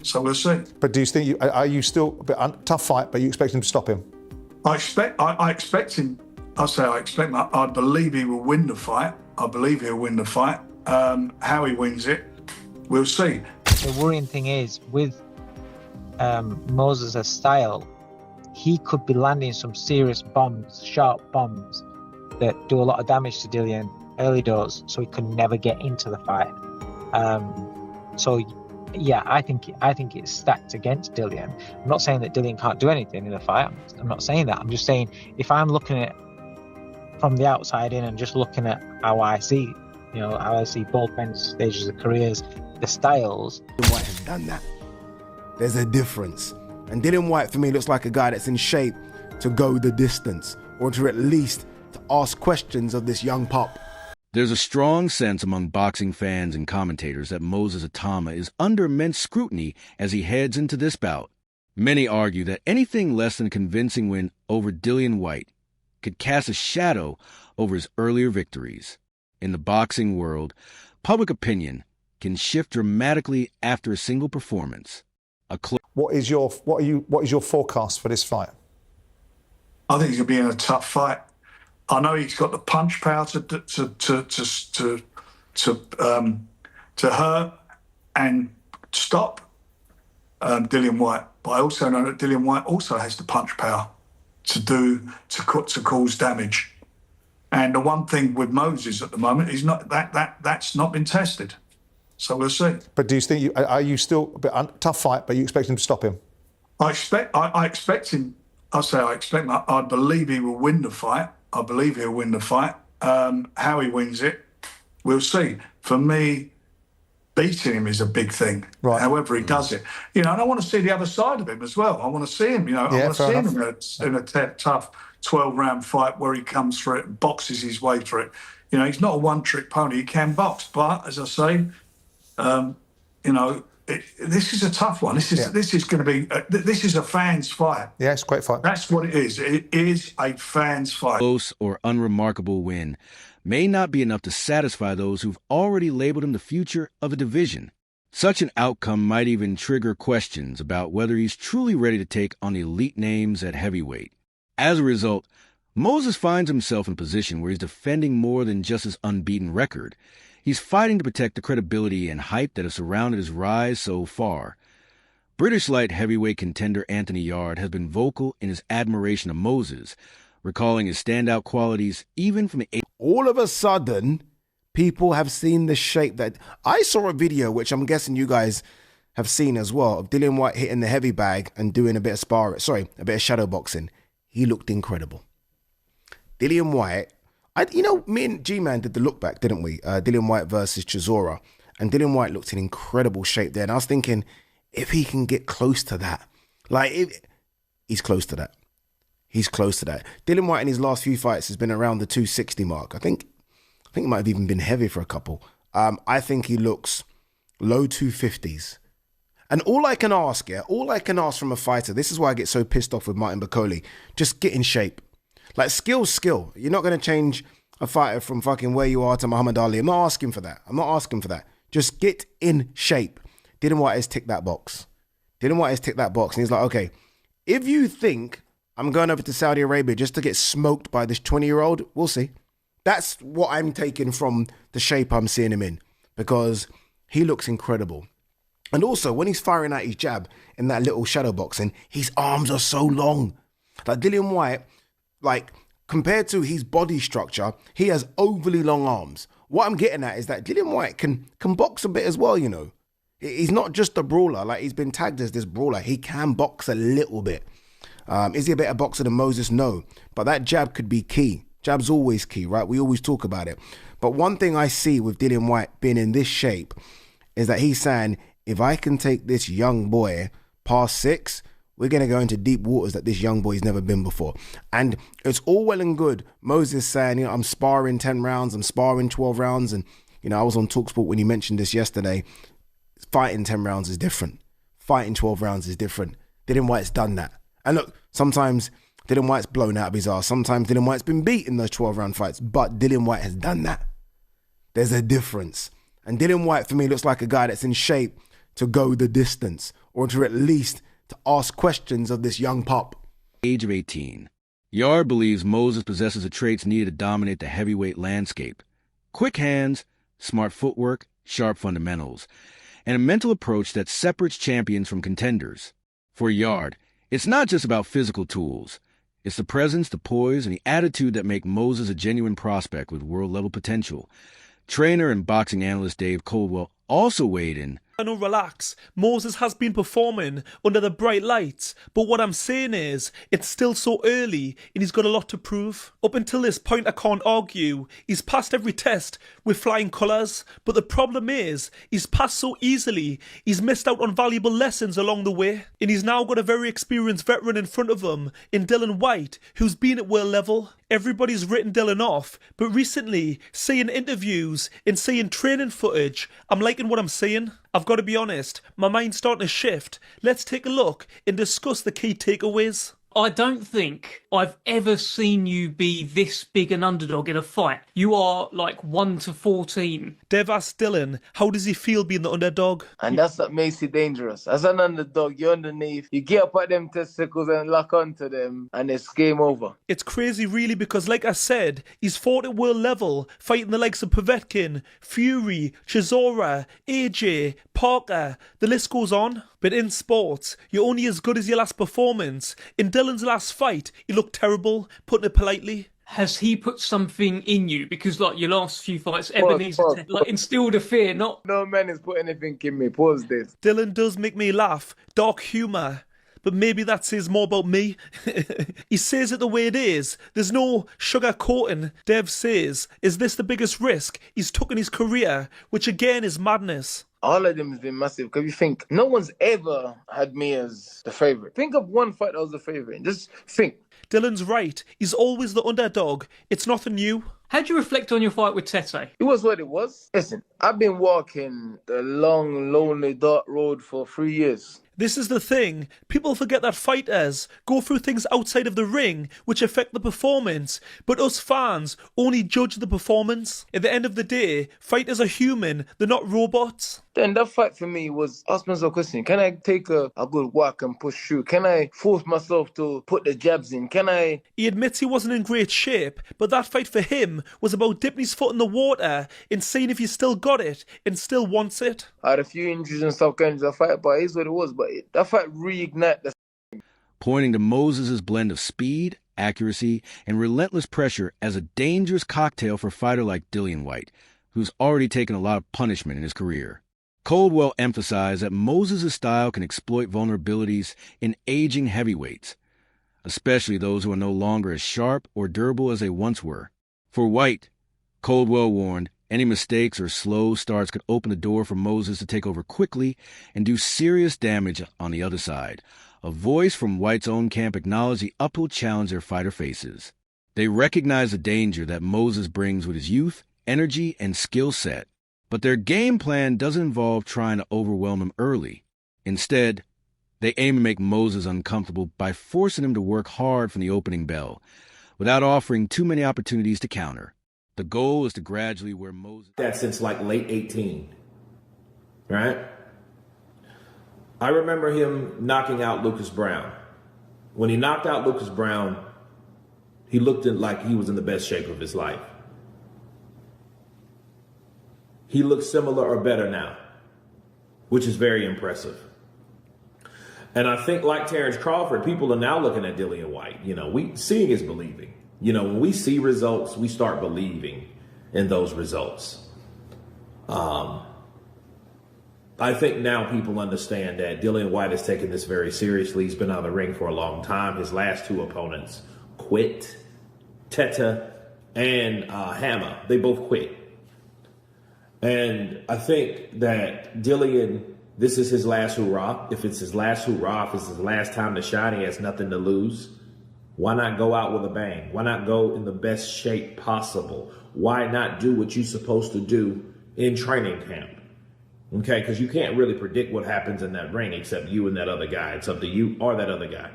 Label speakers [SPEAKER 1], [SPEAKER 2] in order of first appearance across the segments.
[SPEAKER 1] So we'll see.
[SPEAKER 2] But do you think are you still a bit tough fight, but you expect him to stop him?
[SPEAKER 1] I expect him. I believe he will win the fight. I believe he'll win the fight. How he wins it, we'll see.
[SPEAKER 3] The worrying thing is with Moses' style, he could be landing some serious bombs, sharp bombs that do a lot of damage to Dillian early doors, so he could never get into the fight. So yeah, I think it's stacked against Dillian. I'm not saying that Dillian can't do anything in the fight. I'm not saying that. I'm just saying if I'm looking at it from the outside in and just looking at how I see both men's stages of careers, the styles.
[SPEAKER 4] Dillian Whyte has done that. There's a difference. And Dillian Whyte, for me, looks like a guy that's in shape to go the distance, or to at least to ask questions of this young pup.
[SPEAKER 5] There's a strong sense among boxing fans and commentators that Moses Itauma is under immense scrutiny as he heads into this bout. Many argue that anything less than a convincing win over Dillian Whyte could cast a shadow over his earlier victories. In the boxing world, public opinion can shift dramatically after a single performance.
[SPEAKER 2] What is your forecast for this fight?
[SPEAKER 1] I think he's gonna be in a tough fight. I know he's got the punch power to hurt and stop Dillian Whyte, but I also know that Dillian Whyte also has the punch power to cause damage. And the one thing with Moses at the moment is that's not been tested. So we'll see.
[SPEAKER 2] But do you think are you still a bit tough fight, but you expect him to stop him?
[SPEAKER 1] I expect him. I believe he will win the fight. I believe he'll win the fight. How he wins it, we'll see. For me, beating him is a big thing.
[SPEAKER 2] Right.
[SPEAKER 1] However he does it, and I want to see the other side of him as well. I want to see him. I want to see him in a tough 12-round fight where he comes through it and boxes his way through it. He's not a one-trick pony. He can box, but as I say, this is a tough one. This is going to be. This is a fans' fight.
[SPEAKER 2] Yeah, it's a great fight.
[SPEAKER 1] That's what it is. It is a fans' fight.
[SPEAKER 5] Close or unremarkable win may not be enough to satisfy those who've already labeled him the future of a division. Such an outcome might even trigger questions about whether he's truly ready to take on elite names at heavyweight. As a result, Moses finds himself in a position where he's defending more than just his unbeaten record. He's fighting to protect the credibility and hype that have surrounded his rise so far. British light heavyweight contender Anthony Yarde has been vocal in his admiration of Moses, recalling his standout qualities even from the...
[SPEAKER 4] All of a sudden, people have seen the shape that... I saw a video, which I'm guessing you guys have seen as well, of Dillian Whyte hitting the heavy bag and doing a bit of a bit of shadow boxing. He looked incredible. Dillian Whyte... me and G-Man did the look back, didn't we? Dillian Whyte versus Chisora. And Dillian Whyte looked in incredible shape there. And I was thinking, if he can get close to that, he's close to that. He's close to that. Dillian Whyte in his last few fights has been around the 260 mark. I think he might have even been heavy for a couple. I think he looks low 250s. And all I can ask from a fighter, this is why I get so pissed off with Martin Bakole, just get in shape. Skill's skill. You're not going to change a fighter from fucking where you are to Muhammad Ali. I'm not asking for that. Just get in shape. Dillian Whyte has ticked that box. And he's like, okay, if you think I'm going over to Saudi Arabia just to get smoked by this 20-year-old, we'll see. That's what I'm taking from the shape I'm seeing him in, because he looks incredible. And also, when he's firing out his jab in that little shadow boxing, his arms are so long. Dillian Whyte, compared to his body structure, he has overly long arms. What I'm getting at is that Dillian Whyte can box a bit as well, He's not just a brawler. He's been tagged as this brawler. He can box a little bit. Is he a better boxer than Moses? No. But that jab could be key. Jab's always key, right? We always talk about it. But one thing I see with Dillian Whyte being in this shape is that he's saying, if I can take this young boy past 6, we're going to go into deep waters that this young boy's never been before. And it's all well and good Moses saying, I'm sparring 10 rounds, I'm sparring 12 rounds. And, I was on TalkSport when he mentioned this yesterday. Fighting 10 rounds is different. Fighting 12 rounds is different. Dillian Whyte's done that. And look, sometimes Dillian Whyte's blown out of his ass. Sometimes Dillian Whyte's been beat in those 12-round fights. But Dillian Whyte has done that. There's a difference. And Dillian Whyte, for me, looks like a guy that's in shape to go the distance, or to at least to ask questions of this young pup.
[SPEAKER 5] Age of 18. Yard believes Moses possesses the traits needed to dominate the heavyweight landscape. Quick hands, smart footwork, sharp fundamentals, and a mental approach that separates champions from contenders. For Yard, it's not just about physical tools. It's the presence, the poise, and the attitude that make Moses a genuine prospect with world-level potential. Trainer and boxing analyst Dave Coldwell also weighed in.
[SPEAKER 6] I know, relax. Moses has been performing under the bright lights, but what I'm saying is, it's still so early and he's got a lot to prove. Up until this point, I can't argue. He's passed every test with flying colours, but the problem is, he's passed so easily, he's missed out on valuable lessons along the way, and he's now got a very experienced veteran in front of him in Dillian Whyte, who's been at world level. Everybody's written Dillian off, but recently, seeing interviews and seeing training footage, I'm liking what I'm seeing. I've got to be honest, my mind's starting to shift. Let's take a look and discuss the key takeaways.
[SPEAKER 7] I don't think I've ever seen you be this big an underdog in a fight. You are like 1-14.
[SPEAKER 6] Dev asked Dillian, how does he feel being the underdog?
[SPEAKER 8] And that's what makes you dangerous. As an underdog, you're underneath. You get up at them testicles and lock onto them, and it's game over.
[SPEAKER 6] It's crazy really because, like I said, he's fought at world level, fighting the likes of Povetkin, Fury, Chisora, AJ, Parker, the list goes on. But in sports, you're only as good as your last performance. In Dillian's last fight, he looked terrible, putting it politely.
[SPEAKER 7] Has he put something in you? Because like your last few fights, Ebenezer like instilled a fear, not...
[SPEAKER 8] No man has put anything in me. Pause this.
[SPEAKER 6] Dillian does make me laugh. Dark humour. But maybe that says more about me. He says it the way it is. There's no sugar coating. Dev says, is this the biggest risk he's took in his career? Which again is madness.
[SPEAKER 8] All of them has been massive because you think no one's ever had me as the favourite. Think of one fight that was the favourite. Just think.
[SPEAKER 6] Dylan's right. He's always the underdog. It's nothing new.
[SPEAKER 7] How do you reflect on your fight with Tete?
[SPEAKER 8] It was what it was. Listen, I've been walking the long, lonely, dark road for 3 years.
[SPEAKER 6] This is the thing. People forget that fighters go through things outside of the ring which affect the performance, but us fans only judge the performance. At the end of the day, fighters are human, they're not robots.
[SPEAKER 8] Then that fight for me was ask myself a question. Can I take a good whack and push through? Can I force myself to put the jabs in? Can I...
[SPEAKER 6] He admits he wasn't in great shape, but that fight for him was about dipping his foot in the water and seeing if he still got it and still wants it.
[SPEAKER 8] I had a few injuries and stuff going into the fight, but it is what it was. But that fight reignited the...
[SPEAKER 5] Pointing to Moses' blend of speed, accuracy, and relentless pressure as a dangerous cocktail for a fighter like Dillian Whyte, who's already taken a lot of punishment in his career. Coldwell emphasized that Moses' style can exploit vulnerabilities in aging heavyweights, especially those who are no longer as sharp or durable as they once were. For Whyte, Coldwell warned, any mistakes or slow starts could open the door for Moses to take over quickly and do serious damage on the other side. A voice from Whyte's own camp acknowledged the uphill challenge their fighter faces. They recognize the danger that Moses brings with his youth, energy, and skill set. But their game plan doesn't involve trying to overwhelm him early. Instead, they aim to make Moses uncomfortable by forcing him to work hard from the opening bell, without offering too many opportunities to counter. The goal is to gradually wear Moses...
[SPEAKER 9] That since like late 18, right? I remember him knocking out Lucas Brown. When he knocked out Lucas Brown, he looked like he was in the best shape of his life. He looks similar or better now, which is very impressive. And I think like Terrence Crawford, people are now looking at Dillian Whyte. You know, seeing is believing. You know, when we see results, we start believing in those results. I think now people understand that Dillian Whyte has taken this very seriously. He's been out of the ring for a long time. His last two opponents quit. Tete and Hammer, they both quit. And I think that Dillian, this is his last hurrah. If it's his last hurrah, if it's his last time to shine, he has nothing to lose. Why not go out with a bang? Why not go in the best shape possible? Why not do what you're supposed to do in training camp? Okay, because you can't really predict what happens in that ring except you and that other guy. It's up to you or that other guy.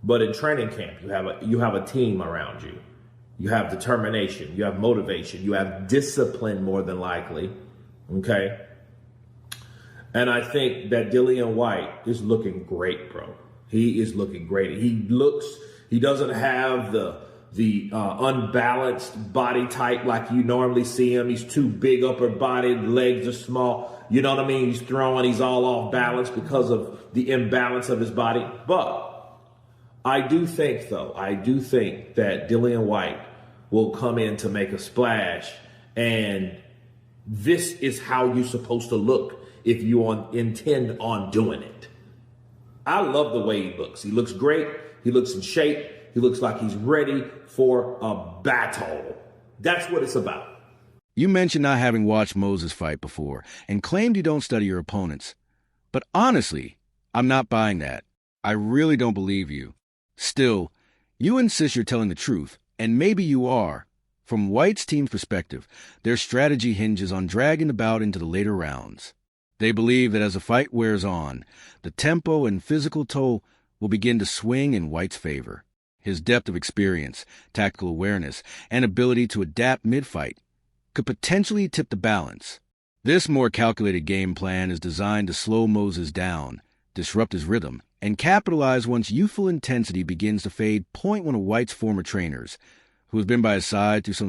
[SPEAKER 9] But in training camp, you have a team around you. You have determination, you have motivation, you have discipline more than likely, okay? And I think that Dillian Whyte is looking great, bro. He is looking great. He doesn't have the unbalanced body type like you normally see him. He's too big upper body, the legs are small. You know what I mean? He's all off balance because of the imbalance of his body. But I do think that Dillian Whyte will come in to make a splash, and this is how you're supposed to look if you intend on doing it. I love the way he looks. He looks great. He looks in shape. He looks like he's ready for a battle. That's what it's about.
[SPEAKER 5] You mentioned not having watched Moses fight before and claimed you don't study your opponents. But honestly, I'm not buying that. I really don't believe you. Still, you insist you're telling the truth, and maybe you are. From Whyte's team's perspective, their strategy hinges on dragging the bout into the later rounds. They believe that as the fight wears on, the tempo and physical toll will begin to swing in Whyte's favor. His depth of experience, tactical awareness, and ability to adapt mid-fight could potentially tip the balance. This more calculated game plan is designed to slow Moses down, disrupt his rhythm, and capitalize once youthful intensity begins to fade. Point one of Whyte's former trainers, who has been by his side through some